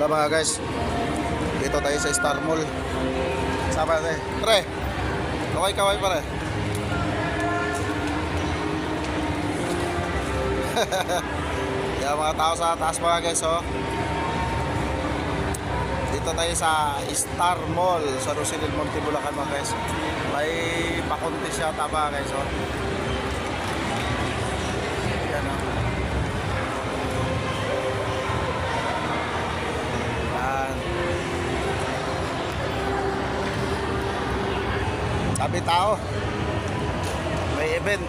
Hello mga guys, dito tayo sa Star Mall. Sama tayo. Pre, kaway-kaway pare. Yan mga tao sa taas mga guys, oh. Dito tayo sa Star Mall sa Rosilil, Monte, Bulacan mga guys. May pa-contest siya tama guys, oh. Yan, oh. Sabi tao, may event.